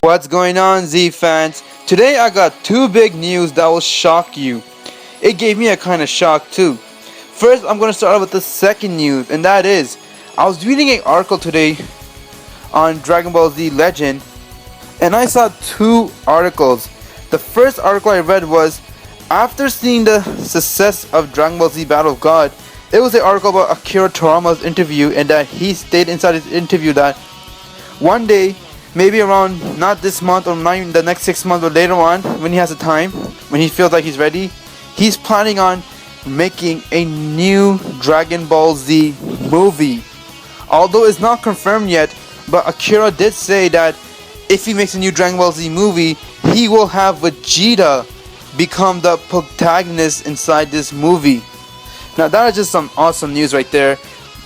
What's going on, Z fans? Today I got two big news that will shock you. It gave me a kind of shock too. First, I'm going to start out with the second news, and that is, I was reading an article today on Dragon Ball Z Legend, and I saw two articles. The first article I read was, after seeing the success of Dragon Ball Z Battle of God, it was an article about Akira Toriyama's interview, and that he stated inside his interview that one day, maybe around not this month or not even the next 6 months, but later on, when he has the time, when he feels like he's ready, he's planning on making a new Dragon Ball Z movie. Although it's not confirmed yet, but Akira did say that if he makes a new Dragon Ball Z movie, he will have Vegeta become the protagonist inside this movie. Now that is just some awesome news right there.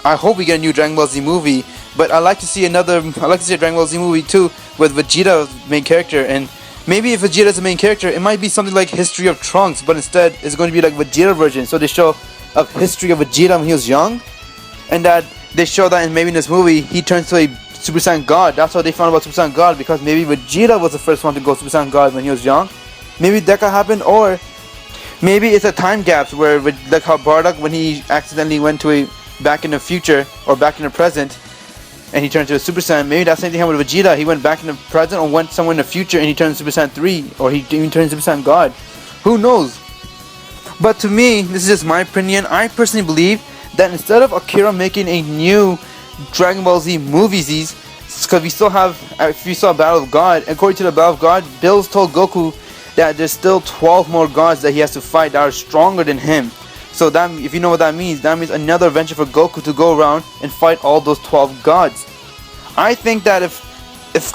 I hope we get a new Dragon Ball Z movie, but I'd like to see a Dragon Ball Z movie too with Vegeta as the main character. And maybe if Vegeta is the main character, it might be something like History of Trunks, but instead it's going to be like Vegeta version. So they show a history of Vegeta when he was young, and that they show that maybe in this movie he turns to a Super Saiyan God. That's how they found about Super Saiyan God, because maybe Vegeta was the first one to go Super Saiyan God when he was young. Maybe that could happen, or maybe it's a time gap where, like how Bardock, when he accidentally went to a back in the future or back in the present, and he turned to a Super Saiyan. Maybe that's the same thing happened with Vegeta. He went back in the present or went somewhere in the future, and he turned Super Saiyan 3, or he even turned Super Saiyan God. Who knows? But to me, this is just my opinion. I personally believe that instead of Akira making a new Dragon Ball Z movies, because we still have, if you saw Battle of God, according to the Battle of God, Bills told Goku that there's still 12 more gods that he has to fight that are stronger than him. So that, if you know what that means another adventure for Goku to go around and fight all those 12 gods. I think that if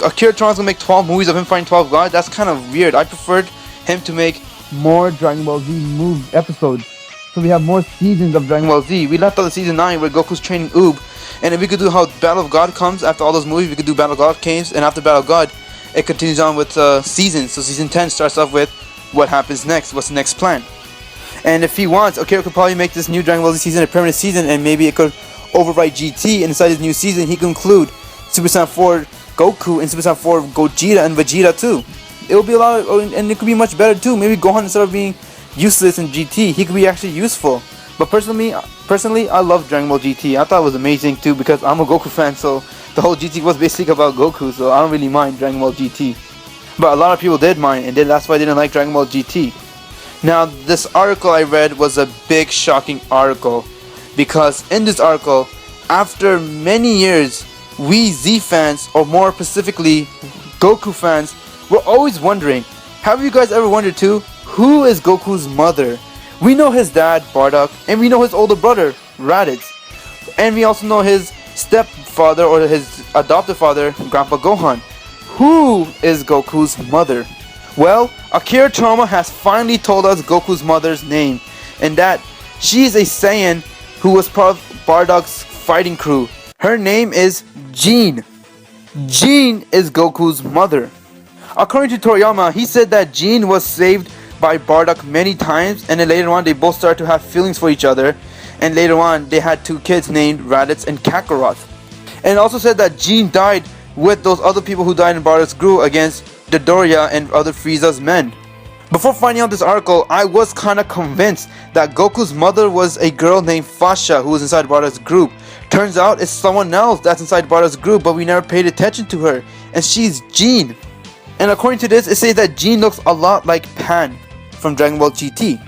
Akira Toriyama's gonna make 12 movies of him fighting 12 gods, that's kind of weird. I preferred him to make more Dragon Ball Z episodes, so we have more seasons of Dragon Ball Z. We left out the season 9 where Goku's training Oob, and if we could do how Battle of God comes after all those movies, we could do Battle of God games, and after Battle of God, it continues on with seasons. So season 10 starts off with what happens next, what's the next plan. And if he wants, Akira could probably make this new Dragon Ball Z season a permanent season, and maybe it could overwrite GT, and inside his new season he could include Super Saiyan 4 Goku and Super Saiyan 4 Gogeta and Vegeta too. It will be a lot and it could be much better too. Maybe Gohan, instead of being useless in GT, he could be actually useful. But personally, I love Dragon Ball GT. I thought it was amazing too, because I'm a Goku fan, so the whole GT was basically about Goku, so I don't really mind Dragon Ball GT. But a lot of people did mind, and that's why they didn't like Dragon Ball GT. Now, this article I read was a big shocking article, because in this article, after many years, we Z fans, or more specifically Goku fans, were always wondering, have you guys ever wondered too, who is Goku's mother? We know his dad, Bardock, and we know his older brother, Raditz, and we also know his stepfather or his adopted father, Grandpa Gohan. Who is Goku's mother? Well, Akira Toriyama has finally told us Goku's mother's name, and that she is a Saiyan who was part of Bardock's fighting crew. Her name is Jean. Jean is Goku's mother. According to Toriyama, he said that Jean was saved by Bardock many times, and then later on they both started to have feelings for each other, and later on they had two kids named Raditz and Kakarot. And also said that Jean died with those other people who died in Bardock's crew against Dodoria and other Frieza's men. Before finding out this article, I was kinda convinced that Goku's mother was a girl named Fasha who was inside Bardock's group. Turns out it's someone else that's inside Bardock's group, but we never paid attention to her, and she's Jean. And according to this, it says that Jean looks a lot like Pan from Dragon Ball GT.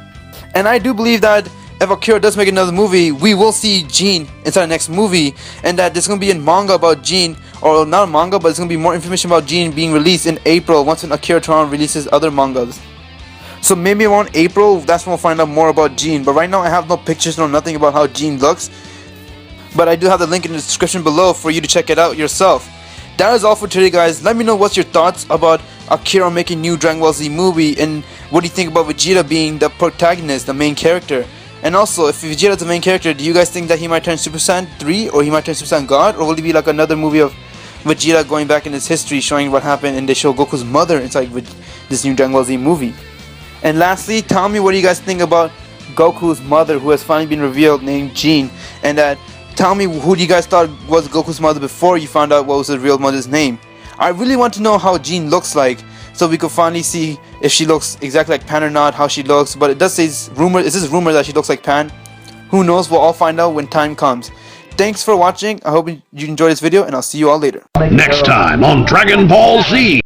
And I do believe that if Akira does make another movie, we will see Jean inside the next movie, and that there's going to be a manga about Jean, or not a manga, but there's going to be more information about Jean being released in April once Akira Toriyama releases other mangas. So maybe around April, that's when we'll find out more about Jean. But right now I have no pictures, no nothing about how Jean looks. But I do have the link in the description below for you to check it out yourself. That is all for today, guys. Let me know what's your thoughts about Akira making new Dragon Ball Z movie, and what do you think about Vegeta being the protagonist, the main character. And also, if Vegeta's the main character, do you guys think that he might turn Super Saiyan 3, or he might turn Super Saiyan God, or will it be like another movie of Vegeta going back in his history, showing what happened, and they show Goku's mother inside this new Dragon Ball Z movie? And lastly, tell me what do you guys think about Goku's mother, who has finally been revealed, named Jean, and that tell me who do you guys thought was Goku's mother before you found out what was the real mother's name. I really want to know how Jean looks like, so we could finally see if she looks exactly like Pan or not, how she looks. But it does say rumor. Is this rumor that she looks like Pan? Who knows? We'll all find out when time comes. Thanks for watching. I hope you enjoyed this video, and I'll see you all later. Next time on Dragon Ball Z.